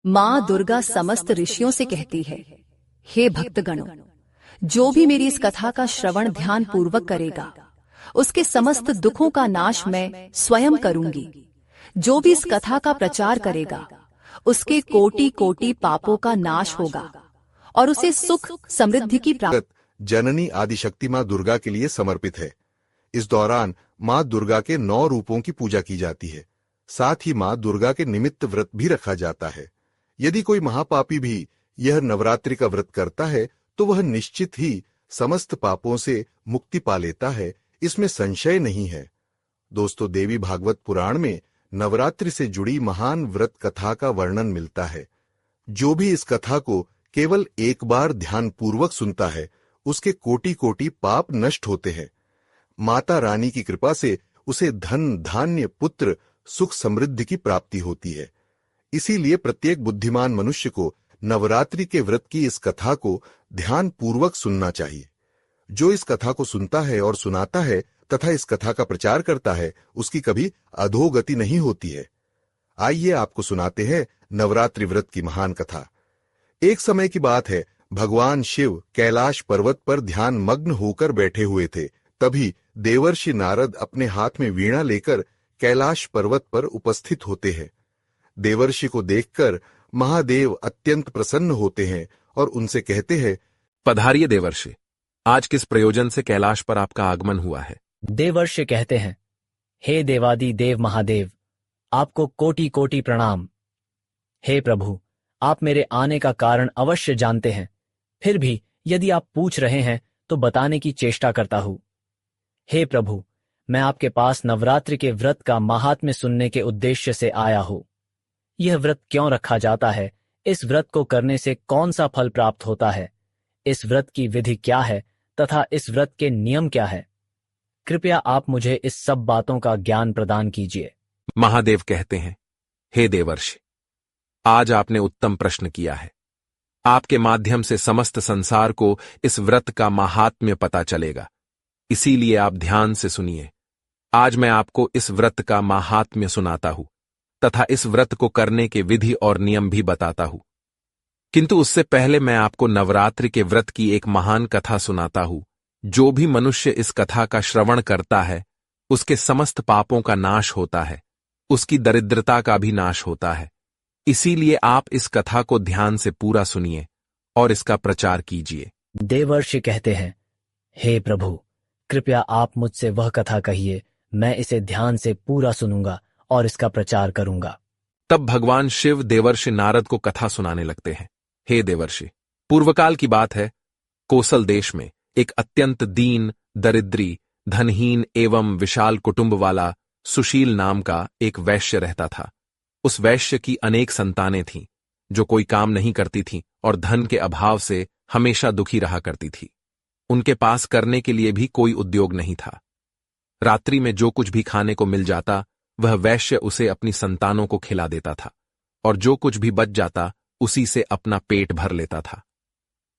माँ दुर्गा समस्त ऋषियों से कहती है, हे भक्तगणों, जो भी मेरी इस कथा का श्रवण ध्यान पूर्वक करेगा, उसके समस्त दुखों का नाश मैं स्वयं करूंगी। जो भी इस कथा का प्रचार करेगा, उसके कोटि कोटि पापों का नाश होगा और उसे सुख समृद्धि की प्राप्ति। जननी आदिशक्ति माँ दुर्गा के लिए समर्पित है। इस दौरान माँ दुर्गा के 9 रूपों की पूजा की जाती है। साथ ही माँ दुर्गा के निमित्त व्रत भी रखा जाता है। यदि कोई महापापी भी यह नवरात्रि का व्रत करता है तो वह निश्चित ही समस्त पापों से मुक्ति पा लेता है, इसमें संशय नहीं है। दोस्तों, देवी भागवत पुराण में नवरात्रि से जुड़ी महान व्रत कथा का वर्णन मिलता है। जो भी इस कथा को केवल एक बार ध्यान पूर्वक सुनता है, उसके कोटि कोटि पाप नष्ट होते हैं। माता रानी की कृपा से उसे धन, धान्य, पुत्र, सुख, समृद्धि की प्राप्ति होती है। इसीलिए प्रत्येक बुद्धिमान मनुष्य को नवरात्रि के व्रत की इस कथा को ध्यान पूर्वक सुनना चाहिए। जो इस कथा को सुनता है और सुनाता है तथा इस कथा का प्रचार करता है, उसकी कभी अधोगति नहीं होती है। आइए आपको सुनाते हैं नवरात्रि व्रत की महान कथा। एक समय की बात है, भगवान शिव कैलाश पर्वत पर ध्यान मग्न होकर बैठे हुए थे। तभी देवर्षि नारद अपने हाथ में वीणा लेकर कैलाश पर्वत पर उपस्थित होते हैं। देवर्षि को देखकर महादेव अत्यंत प्रसन्न होते हैं और उनसे कहते हैं, पधारिए देवर्षि, आज किस प्रयोजन से कैलाश पर आपका आगमन हुआ है? देवर्षि कहते हैं, हे देवादि देव महादेव, आपको कोटि कोटि प्रणाम। हे प्रभु, आप मेरे आने का कारण अवश्य जानते हैं, फिर भी यदि आप पूछ रहे हैं तो बताने की चेष्टा करता हूं। हे प्रभु, मैं आपके पास नवरात्रि के व्रत का महात्म्य सुनने के उद्देश्य से आया हूं। यह व्रत क्यों रखा जाता है? इस व्रत को करने से कौन सा फल प्राप्त होता है? इस व्रत की विधि क्या है तथा इस व्रत के नियम क्या है? कृपया आप मुझे इस सब बातों का ज्ञान प्रदान कीजिए। महादेव कहते हैं, हे देवर्षि, आज आपने उत्तम प्रश्न किया है। आपके माध्यम से समस्त संसार को इस व्रत का महात्म्य पता चलेगा, इसीलिए आप ध्यान से सुनिए। आज मैं आपको इस व्रत का महात्म्य सुनाता हूं तथा इस व्रत को करने के विधि और नियम भी बताता हूं। किंतु उससे पहले मैं आपको नवरात्रि के व्रत की एक महान कथा सुनाता हूं। जो भी मनुष्य इस कथा का श्रवण करता है, उसके समस्त पापों का नाश होता है, उसकी दरिद्रता का भी नाश होता है। इसीलिए आप इस कथा को ध्यान से पूरा सुनिए और इसका प्रचार कीजिए। देवर्षि कहते हैं, हे प्रभु, कृपया आप मुझसे वह कथा कहिए, मैं इसे ध्यान से पूरा सुनूंगा और इसका प्रचार करूंगा। तब भगवान शिव देवर्षि नारद को कथा सुनाने लगते हैं। हे देवर्षि, पूर्वकाल की बात है, कोसल देश में एक अत्यंत दीन, दरिद्री, धनहीन एवं विशाल कुटुंब वाला सुशील नाम का एक वैश्य रहता था। उस वैश्य की अनेक संतानें थीं, जो कोई काम नहीं करती थीं और धन के अभाव से हमेशा दुखी रहा करती थी। उनके पास करने के लिए भी कोई उद्योग नहीं था। रात्रि में जो कुछ भी खाने को मिल जाता, वह वैश्य उसे अपनी संतानों को खिला देता था और जो कुछ भी बच जाता उसी से अपना पेट भर लेता था।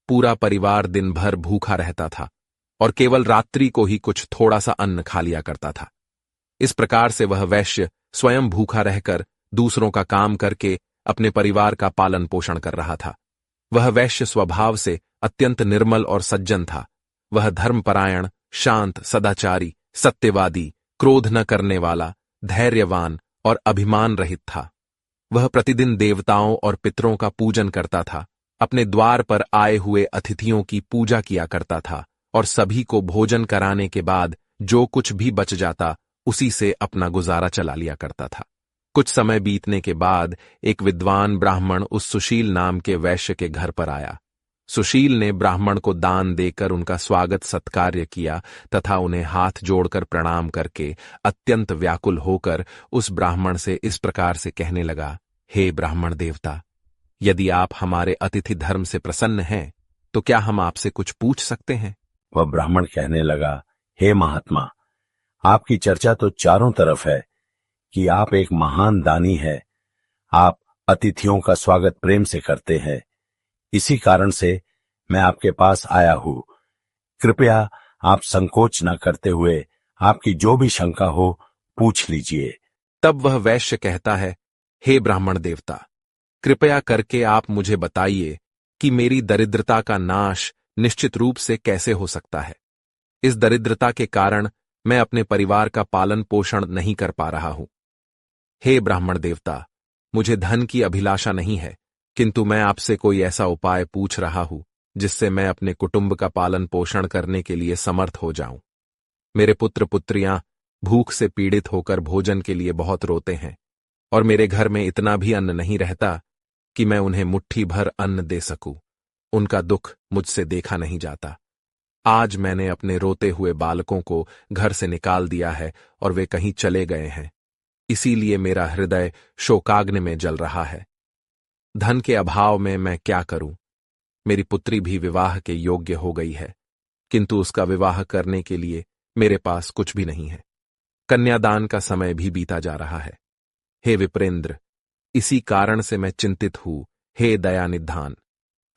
पूरा परिवार दिन भर भूखा रहता था और केवल रात्रि को ही कुछ थोड़ा सा अन्न खा लिया करता था। इस प्रकार से वह वैश्य स्वयं भूखा रहकर दूसरों का काम करके अपने परिवार का पालन पोषण कर रहा था। वह वैश्य स्वभाव से अत्यंत निर्मल और सज्जन था। वह धर्मपरायण, शांत, सदाचारी, सत्यवादी, क्रोध न करने वाला, धैर्यवान और अभिमान रहित था। वह प्रतिदिन देवताओं और पितरों का पूजन करता था, अपने द्वार पर आए हुए अतिथियों की पूजा किया करता था और सभी को भोजन कराने के बाद जो कुछ भी बच जाता उसी से अपना गुजारा चला लिया करता था। कुछ समय बीतने के बाद एक विद्वान ब्राह्मण उस सुशील नाम के वैश्य के घर पर आया। सुशील ने ब्राह्मण को दान देकर उनका स्वागत सत्कार्य किया तथा उन्हें हाथ जोड़कर प्रणाम करके अत्यंत व्याकुल होकर उस ब्राह्मण से इस प्रकार से कहने लगा, हे ब्राह्मण देवता, यदि आप हमारे अतिथि धर्म से प्रसन्न हैं तो क्या हम आपसे कुछ पूछ सकते हैं? वह ब्राह्मण कहने लगा, हे महात्मा, आपकी चर्चा तो चारों तरफ है कि आप एक महान दानी है। आप अतिथियों का स्वागत प्रेम से करते हैं, इसी कारण से मैं आपके पास आया हूं। कृपया आप संकोच न करते हुए आपकी जो भी शंका हो पूछ लीजिए। तब वह वैश्य कहता है, हे ब्राह्मण देवता, कृपया करके आप मुझे बताइए कि मेरी दरिद्रता का नाश निश्चित रूप से कैसे हो सकता है। इस दरिद्रता के कारण मैं अपने परिवार का पालन पोषण नहीं कर पा रहा हूं। हे ब्राह्मण देवता, मुझे धन की अभिलाषा नहीं है, किंतु मैं आपसे कोई ऐसा उपाय पूछ रहा हूं जिससे मैं अपने कुटुंब का पालन पोषण करने के लिए समर्थ हो जाऊं। मेरे पुत्र पुत्रियां भूख से पीड़ित होकर भोजन के लिए बहुत रोते हैं और मेरे घर में इतना भी अन्न नहीं रहता कि मैं उन्हें मुट्ठी भर अन्न दे सकूं। उनका दुख मुझसे देखा नहीं जाता। आज मैंने अपने रोते हुए बालकों को घर से निकाल दिया है और वे कहीं चले गए हैं। इसीलिए मेरा हृदय शोकाग्नि में जल रहा है। धन के अभाव में मैं क्या करूं? मेरी पुत्री भी विवाह के योग्य हो गई है, किंतु उसका विवाह करने के लिए मेरे पास कुछ भी नहीं है। कन्यादान का समय भी बीता जा रहा है। हे विप्रेंद्र, इसी कारण से मैं चिंतित हूं। हे दयानिधान,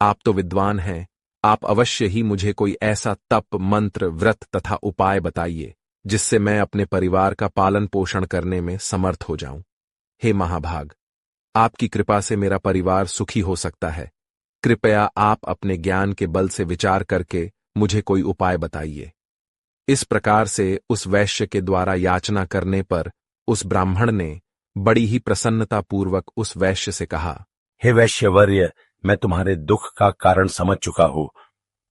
आप तो विद्वान हैं, आप अवश्य ही मुझे कोई ऐसा तप, मंत्र, व्रत तथा उपाय बताइए जिससे मैं अपने परिवार का पालन पोषण करने में समर्थ हो जाऊं। हे महाभाग, आपकी कृपा से मेरा परिवार सुखी हो सकता है। कृपया आप अपने ज्ञान के बल से विचार करके मुझे कोई उपाय बताइए। इस प्रकार से उस वैश्य के द्वारा याचना करने पर उस ब्राह्मण ने बड़ी ही प्रसन्नतापूर्वक उस वैश्य से कहा, हे वैश्यवर्य, मैं तुम्हारे दुख का कारण समझ चुका हूं।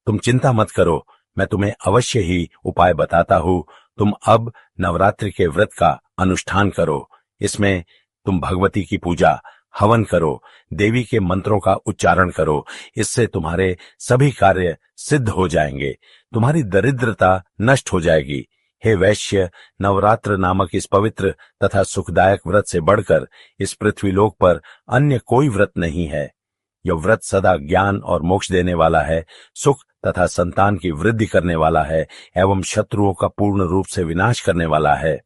तुम चिंता मत करो, मैं तुम्हें अवश्य ही उपाय बताता हूं। तुम अब नवरात्रि के व्रत का अनुष्ठान करो। इसमें तुम भगवती की पूजा, हवन करो, देवी के मंत्रों का उच्चारण करो। इससे तुम्हारे सभी कार्य सिद्ध हो जाएंगे, तुम्हारी दरिद्रता नष्ट हो जाएगी। हे वैश्य, नवरात्र नामक इस पवित्र तथा सुखदायक व्रत से बढ़कर इस पृथ्वीलोक पर अन्य कोई व्रत नहीं है। यह व्रत सदा ज्ञान और मोक्ष देने वाला है, सुख तथा संतान की वृद्धि करने वाला है एवं शत्रुओं का पूर्ण रूप से विनाश करने वाला है।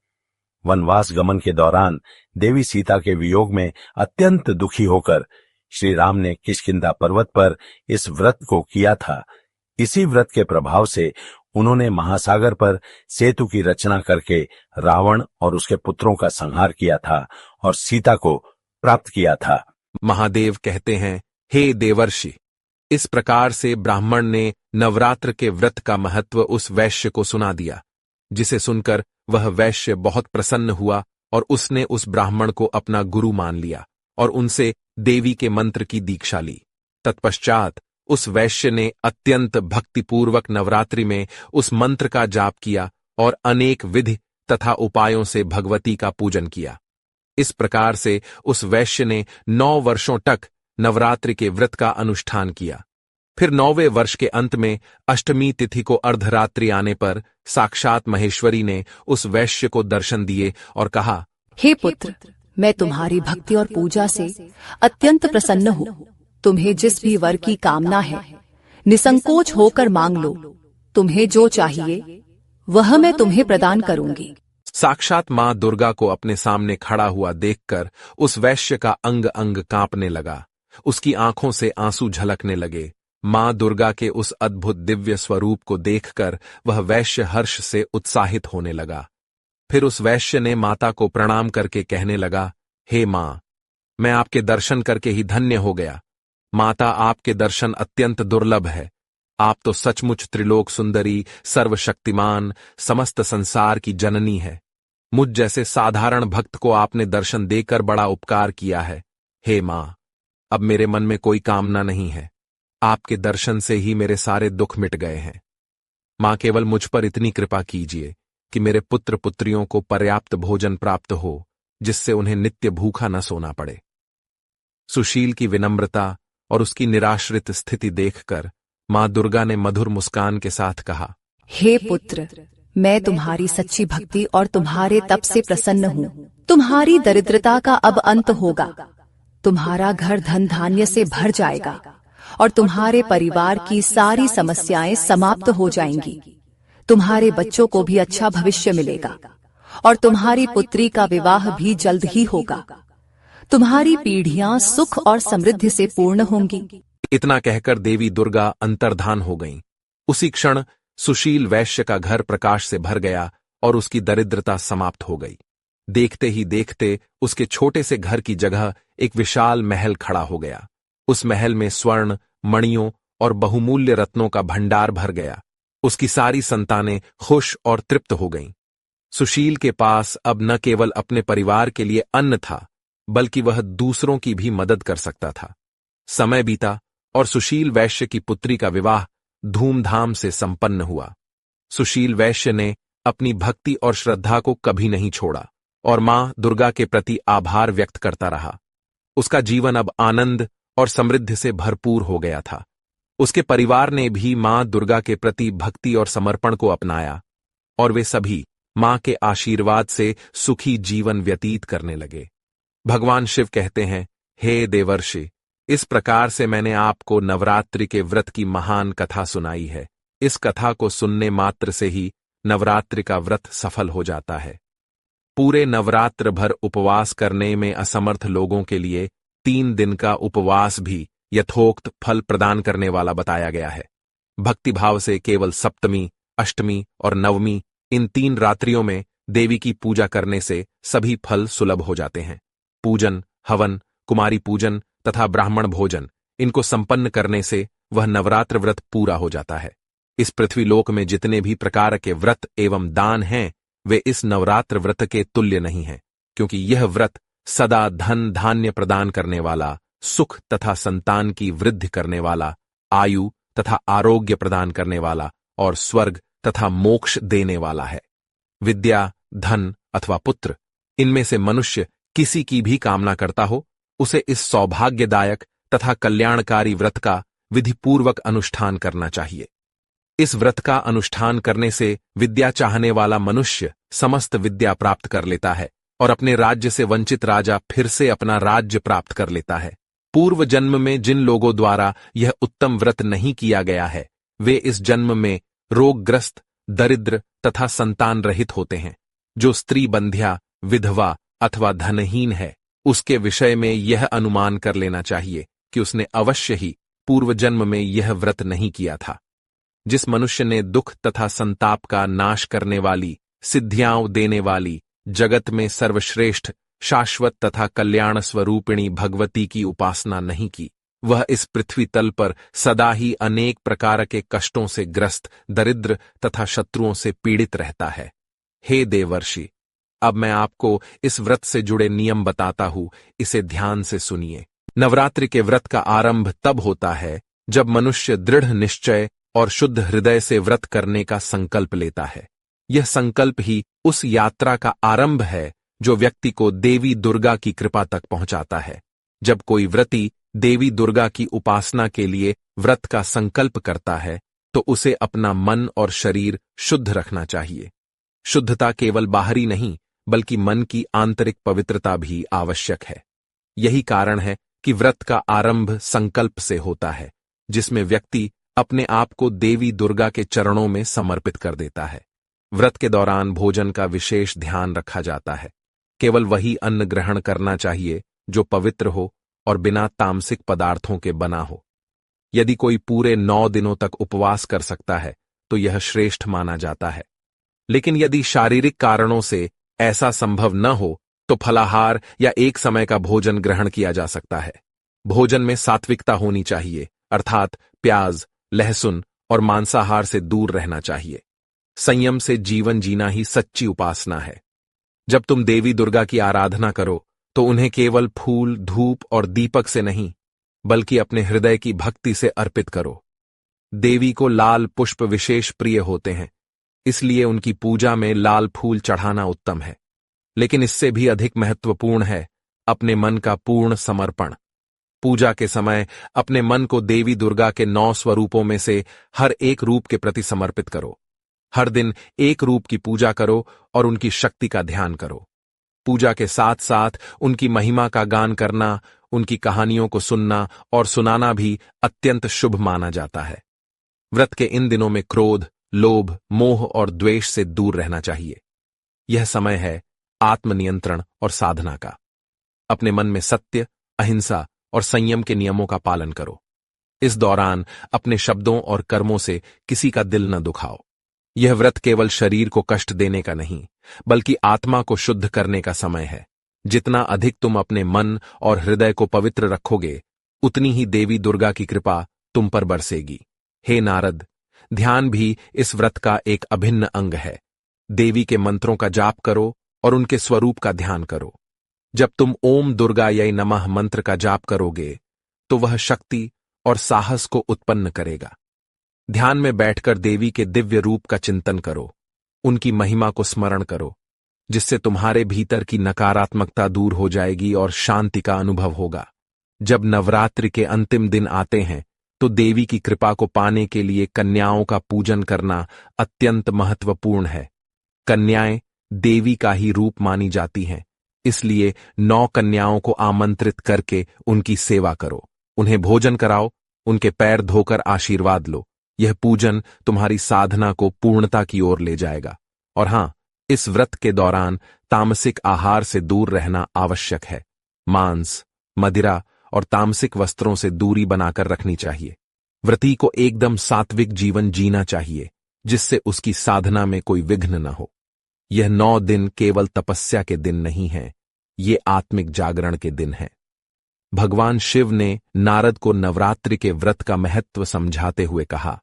वनवास गमन के दौरान देवी सीता के वियोग में अत्यंत दुखी होकर श्री राम ने किष्किंधा पर्वत पर इस व्रत को किया था। इसी व्रत के प्रभाव से उन्होंने महासागर पर सेतु की रचना करके रावण और उसके पुत्रों का संहार किया था और सीता को प्राप्त किया था। महादेव कहते हैं, हे देवर्षि, इस प्रकार से ब्राह्मण ने नवरात्र के व्रत का महत्व उस वैश्य को सुना दिया, जिसे सुनकर वह वैश्य बहुत प्रसन्न हुआ और उसने उस ब्राह्मण को अपना गुरु मान लिया और उनसे देवी के मंत्र की दीक्षा ली। तत्पश्चात उस वैश्य ने अत्यंत भक्तिपूर्वक नवरात्रि में उस मंत्र का जाप किया और अनेक विधि तथा उपायों से भगवती का पूजन किया। इस प्रकार से उस वैश्य ने 9 वर्षों तक नवरात्रि के व्रत का अनुष्ठान किया। फिर 9वें वर्ष के अंत में अष्टमी तिथि को अर्धरात्रि आने पर साक्षात महेश्वरी ने उस वैश्य को दर्शन दिए और कहा, हे पुत्र, मैं तुम्हारी भक्ति और पूजा से अत्यंत प्रसन्न हूँ। तुम्हें जिस भी वर की कामना है निसंकोच होकर मांग लो। तुम्हें जो चाहिए वह मैं तुम्हें प्रदान करूंगी। साक्षात मां दुर्गा को अपने सामने खड़ा हुआ देखकर उस वैश्य का अंग अंग कांपने लगा। उसकी आंखों से आंसू झलकने लगे। मां दुर्गा के उस अद्भुत दिव्य स्वरूप को देखकर वह वैश्य हर्ष से उत्साहित होने लगा। फिर उस वैश्य ने माता को प्रणाम करके कहने लगा, हे मां, मैं आपके दर्शन करके ही धन्य हो गया। माता, आपके दर्शन अत्यंत दुर्लभ है। आप तो सचमुच त्रिलोक सुंदरी, सर्वशक्तिमान, समस्त संसार की जननी है। मुझ जैसे साधारण भक्त को आपने दर्शन देकर बड़ा उपकार किया है। हे मां, अब मेरे मन में कोई कामना नहीं है। आपके दर्शन से ही मेरे सारे दुख मिट गए हैं। मां, केवल मुझ पर इतनी कृपा कीजिए कि मेरे पुत्र पुत्रियों को पर्याप्त भोजन प्राप्त हो, जिससे उन्हें नित्य भूखा न सोना पड़े। सुशील की विनम्रता और उसकी निराश्रित स्थिति देखकर मां दुर्गा ने मधुर मुस्कान के साथ कहा, हे पुत्र, मैं तुम्हारी सच्ची भक्ति और तुम्हारे तप से प्रसन्न हूँ। तुम्हारी दरिद्रता का अब अंत होगा। तुम्हारा घर धन धान्य से भर जाएगा और तुम्हारे परिवार की सारी समस्याएं समाप्त हो जाएंगी। तुम्हारे बच्चों को भी अच्छा भविष्य मिलेगा और तुम्हारी पुत्री का विवाह भी जल्द ही होगा। तुम्हारी पीढ़ियां सुख और समृद्धि से पूर्ण होंगी। इतना कहकर देवी दुर्गा अंतर्धान हो गईं। उसी क्षण सुशील वैश्य का घर प्रकाश से भर गया और उसकी दरिद्रता समाप्त हो गई। देखते ही देखते उसके छोटे से घर की जगह एक विशाल महल खड़ा हो गया। उस महल में स्वर्ण, मणियों और बहुमूल्य रत्नों का भंडार भर गया। उसकी सारी संतानें खुश और तृप्त हो गईं। सुशील के पास अब न केवल अपने परिवार के लिए अन्न था, बल्कि वह दूसरों की भी मदद कर सकता था। समय बीता और सुशील वैश्य की पुत्री का विवाह धूमधाम से संपन्न हुआ। सुशील वैश्य ने अपनी भक्ति और श्रद्धा को कभी नहीं छोड़ा और मां दुर्गा के प्रति आभार व्यक्त करता रहा। उसका जीवन अब आनंद और समृद्धि से भरपूर हो गया था। उसके परिवार ने भी मां दुर्गा के प्रति भक्ति और समर्पण को अपनाया और वे सभी मां के आशीर्वाद से सुखी जीवन व्यतीत करने लगे। भगवान शिव कहते हैं, हे देवर्षि, इस प्रकार से मैंने आपको नवरात्रि के व्रत की महान कथा सुनाई है। इस कथा को सुनने मात्र से ही नवरात्रि का व्रत सफल हो जाता है। पूरे नवरात्र भर उपवास करने में असमर्थ लोगों के लिए 3 दिन का उपवास भी यथोक्त फल प्रदान करने वाला बताया गया है। भक्तिभाव से केवल सप्तमी, अष्टमी और नवमी, इन 3 रात्रियों में देवी की पूजा करने से सभी फल सुलभ हो जाते हैं। पूजन, हवन, कुमारी पूजन तथा ब्राह्मण भोजन, इनको संपन्न करने से वह नवरात्र व्रत पूरा हो जाता है। इस पृथ्वीलोक में जितने भी प्रकार के व्रत एवं दान हैं, वे इस नवरात्र व्रत के तुल्य नहीं हैं, क्योंकि यह व्रत सदा धन धान्य प्रदान करने वाला, सुख तथा संतान की वृद्धि करने वाला, आयु तथा आरोग्य प्रदान करने वाला और स्वर्ग तथा मोक्ष देने वाला है। विद्या, धन अथवा पुत्र, इनमें से मनुष्य किसी की भी कामना करता हो, उसे इस सौभाग्यदायक तथा कल्याणकारी व्रत का विधिपूर्वक अनुष्ठान करना चाहिए। इस व्रत का अनुष्ठान करने से विद्या चाहने वाला मनुष्य समस्त विद्या प्राप्त कर लेता है और अपने राज्य से वंचित राजा फिर से अपना राज्य प्राप्त कर लेता है। पूर्व जन्म में जिन लोगों द्वारा यह उत्तम व्रत नहीं किया गया है, वे इस जन्म में रोगग्रस्त, दरिद्र तथा संतान रहित होते हैं। जो स्त्री बंध्या, विधवा अथवा धनहीन है, उसके विषय में यह अनुमान कर लेना चाहिए कि उसने अवश्य ही पूर्व जन्म में यह व्रत नहीं किया था। जिस मनुष्य ने दुख तथा संताप का नाश करने वाली, सिद्धियां देने वाली, जगत में सर्वश्रेष्ठ, शाश्वत तथा कल्याण स्वरूपिणी भगवती की उपासना नहीं की, वह इस पृथ्वी तल पर सदा ही अनेक प्रकार के कष्टों से ग्रस्त, दरिद्र तथा शत्रुओं से पीड़ित रहता है। हे देवर्षि, अब मैं आपको इस व्रत से जुड़े नियम बताता हूं, इसे ध्यान से सुनिए। नवरात्रि के व्रत का आरंभ तब होता है जब मनुष्य दृढ़ निश्चय और शुद्ध हृदय से व्रत करने का संकल्प लेता है। यह संकल्प ही उस यात्रा का आरंभ है जो व्यक्ति को देवी दुर्गा की कृपा तक पहुंचाता है। जब कोई व्रती देवी दुर्गा की उपासना के लिए व्रत का संकल्प करता है, तो उसे अपना मन और शरीर शुद्ध रखना चाहिए। शुद्धता केवल बाहरी नहीं, बल्कि मन की आंतरिक पवित्रता भी आवश्यक है। यही कारण है कि व्रत का आरंभ संकल्प से होता है, जिसमें व्यक्ति अपने आप को देवी दुर्गा के चरणों में समर्पित कर देता है। व्रत के दौरान भोजन का विशेष ध्यान रखा जाता है। केवल वही अन्न ग्रहण करना चाहिए जो पवित्र हो और बिना तामसिक पदार्थों के बना हो। यदि कोई पूरे 9 दिनों तक उपवास कर सकता है, तो यह श्रेष्ठ माना जाता है। लेकिन यदि शारीरिक कारणों से ऐसा संभव न हो, तो फलाहार या एक समय का भोजन ग्रहण किया जा सकता है। भोजन में सात्विकता होनी चाहिए, अर्थात प्याज, लहसुन और मांसाहार से दूर रहना चाहिए। संयम से जीवन जीना ही सच्ची उपासना है। जब तुम देवी दुर्गा की आराधना करो, तो उन्हें केवल फूल, धूप और दीपक से नहीं, बल्कि अपने हृदय की भक्ति से अर्पित करो। देवी को लाल पुष्प विशेष प्रिय होते हैं, इसलिए उनकी पूजा में लाल फूल चढ़ाना उत्तम है। लेकिन इससे भी अधिक महत्वपूर्ण है अपने मन का पूर्ण समर्पण। पूजा के समय अपने मन को देवी दुर्गा के 9 स्वरूपों में से हर एक रूप के प्रति समर्पित करो। हर दिन एक रूप की पूजा करो और उनकी शक्ति का ध्यान करो। पूजा के साथ साथ उनकी महिमा का गान करना, उनकी कहानियों को सुनना और सुनाना भी अत्यंत शुभ माना जाता है। व्रत के इन दिनों में क्रोध, लोभ, मोह और द्वेष से दूर रहना चाहिए। यह समय है आत्मनियंत्रण और साधना का। अपने मन में सत्य, अहिंसा और संयम के नियमों का पालन करो। इस दौरान अपने शब्दों और कर्मों से किसी का दिल न दुखाओ। यह व्रत केवल शरीर को कष्ट देने का नहीं, बल्कि आत्मा को शुद्ध करने का समय है। जितना अधिक तुम अपने मन और हृदय को पवित्र रखोगे, उतनी ही देवी दुर्गा की कृपा तुम पर बरसेगी। हे नारद, ध्यान भी इस व्रत का एक अभिन्न अंग है। देवी के मंत्रों का जाप करो और उनके स्वरूप का ध्यान करो। जब तुम ओम दुर्गायै नमः मंत्र का जाप करोगे, तो वह शक्ति और साहस को उत्पन्न करेगा। ध्यान में बैठकर देवी के दिव्य रूप का चिंतन करो, उनकी महिमा को स्मरण करो, जिससे तुम्हारे भीतर की नकारात्मकता दूर हो जाएगी और शांति का अनुभव होगा। जब नवरात्रि के अंतिम दिन आते हैं, तो देवी की कृपा को पाने के लिए कन्याओं का पूजन करना अत्यंत महत्वपूर्ण है। कन्याएं देवी का ही रूप मानी जाती हैं, इसलिए 9 कन्याओं को आमंत्रित करके उनकी सेवा करो, उन्हें भोजन कराओ, उनके पैर धोकर आशीर्वाद लो। यह पूजन तुम्हारी साधना को पूर्णता की ओर ले जाएगा। और हां, इस व्रत के दौरान तामसिक आहार से दूर रहना आवश्यक है। मांस, मदिरा और तामसिक वस्त्रों से दूरी बनाकर रखनी चाहिए। व्रती को एकदम सात्विक जीवन जीना चाहिए, जिससे उसकी साधना में कोई विघ्न न हो। यह 9 दिन केवल तपस्या के दिन नहीं हैं, ये आत्मिक जागरण के दिन हैं। भगवान शिव ने नारद को नवरात्रि के व्रत का महत्व समझाते हुए कहा,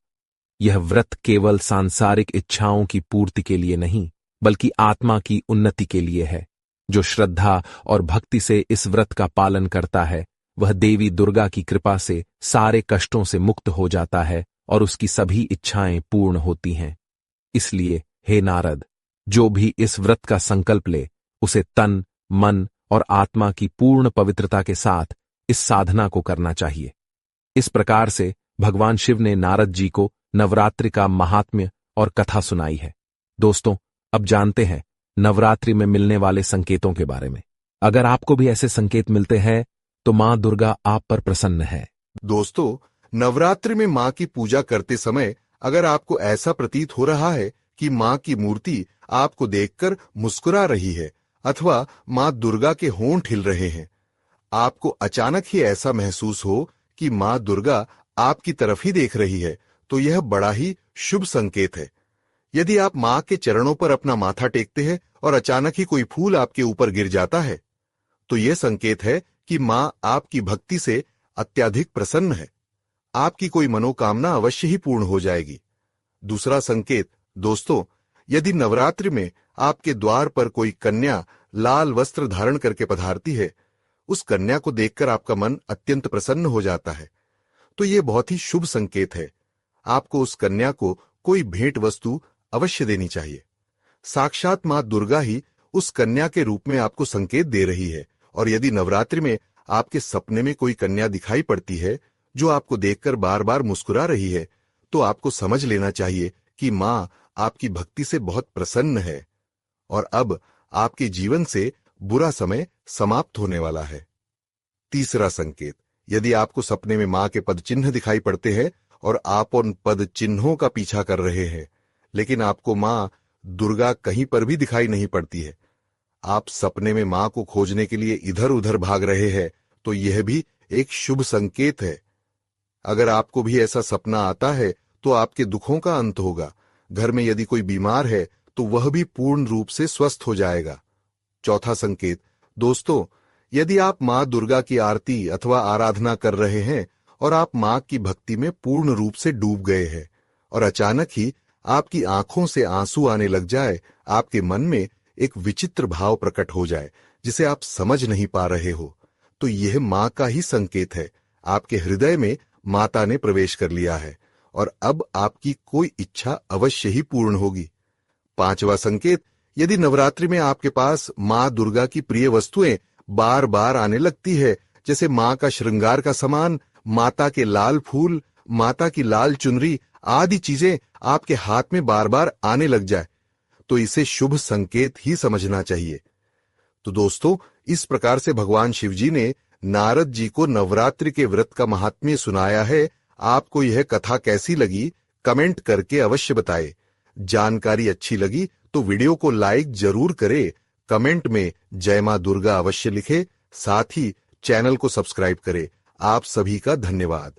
यह व्रत केवल सांसारिक इच्छाओं की पूर्ति के लिए नहीं, बल्कि आत्मा की उन्नति के लिए है। जो श्रद्धा और भक्ति से इस व्रत का पालन करता है, वह देवी दुर्गा की कृपा से सारे कष्टों से मुक्त हो जाता है और उसकी सभी इच्छाएं पूर्ण होती हैं। इसलिए हे नारद, जो भी इस व्रत का संकल्प ले, उसे तन, मन और आत्मा की पूर्ण पवित्रता के साथ इस साधना को करना चाहिए। इस प्रकार से भगवान शिव ने नारद जी को नवरात्रि का महात्म्य और कथा सुनाई है। दोस्तों, अब जानते हैं नवरात्रि में मिलने वाले संकेतों के बारे में। अगर आपको भी ऐसे संकेत मिलते हैं, तो मां दुर्गा आप पर प्रसन्न है। दोस्तों, नवरात्रि में मां की पूजा करते समय अगर आपको ऐसा प्रतीत हो रहा है कि मां की मूर्ति आपको देखकर मुस्कुरा रही है अथवा मां दुर्गा के होंठ हिल रहे हैं, आपको अचानक ही ऐसा महसूस हो कि मां दुर्गा आपकी तरफ ही देख रही है, तो यह बड़ा ही शुभ संकेत है। यदि आप मां के चरणों पर अपना माथा टेकते हैं और अचानक ही कोई फूल आपके ऊपर गिर जाता है, तो यह संकेत है कि मां आपकी भक्ति से अत्यधिक प्रसन्न है। आपकी कोई मनोकामना अवश्य ही पूर्ण हो जाएगी। दूसरा संकेत, दोस्तों, यदि नवरात्रि में आपके द्वार पर कोई कन्या लाल वस्त्र धारण करके पधारती है, उस कन्या को देखकर आपका मन अत्यंत प्रसन्न हो जाता है, तो यह बहुत ही शुभ संकेत है। आपको उस कन्या को कोई भेंट वस्तु अवश्य देनी चाहिए। साक्षात मां दुर्गा ही उस कन्या के रूप में आपको संकेत दे रही है। और यदि नवरात्रि में आपके सपने में कोई कन्या दिखाई पड़ती है जो आपको देखकर बार बार मुस्कुरा रही है, तो आपको समझ लेना चाहिए कि मां आपकी भक्ति से बहुत प्रसन्न है और अब आपके जीवन से बुरा समय समाप्त होने वाला है। तीसरा संकेत, यदि आपको सपने में मां के पद चिन्ह दिखाई पड़ते हैं और आप उन पद चिन्हों का पीछा कर रहे हैं, लेकिन आपको मां दुर्गा कहीं पर भी दिखाई नहीं पड़ती है, आप सपने में मां को खोजने के लिए इधर उधर भाग रहे हैं, तो यह भी एक शुभ संकेत है। अगर आपको भी ऐसा सपना आता है, तो आपके दुखों का अंत होगा। घर में यदि कोई बीमार है, तो वह भी पूर्ण रूप से स्वस्थ हो जाएगा। चौथा संकेत, दोस्तों, यदि आप मां दुर्गा की आरती अथवा आराधना कर रहे हैं और आप मां की भक्ति में पूर्ण रूप से डूब गए हैं और अचानक ही आपकी आंखों से आंसू आने लग जाए, आपके मन में एक विचित्र भाव प्रकट हो जाए जिसे आप समझ नहीं पा रहे हो, तो यह मां का ही संकेत है। आपके हृदय में माता ने प्रवेश कर लिया है और अब आपकी कोई इच्छा अवश्य ही पूर्ण होगी। पांचवा संकेत, यदि नवरात्रि में आपके पास मां दुर्गा की प्रिय वस्तुएं बार बार आने लगती है, जैसे मां का श्रृंगार का सामान, माता के लाल फूल, माता की लाल चुनरी आदि चीजें आपके हाथ में बार बार आने लग जाए, तो इसे शुभ संकेत ही समझना चाहिए। तो दोस्तों, इस प्रकार से भगवान शिवजी ने नारद जी को नवरात्रि के व्रत का महात्म्य सुनाया है। आपको यह कथा कैसी लगी, कमेंट करके अवश्य बताएं। जानकारी अच्छी लगी तो वीडियो को लाइक जरूर करें, कमेंट में जय मां दुर्गा अवश्य लिखें, साथ ही चैनल को सब्सक्राइब करें। आप सभी का धन्यवाद।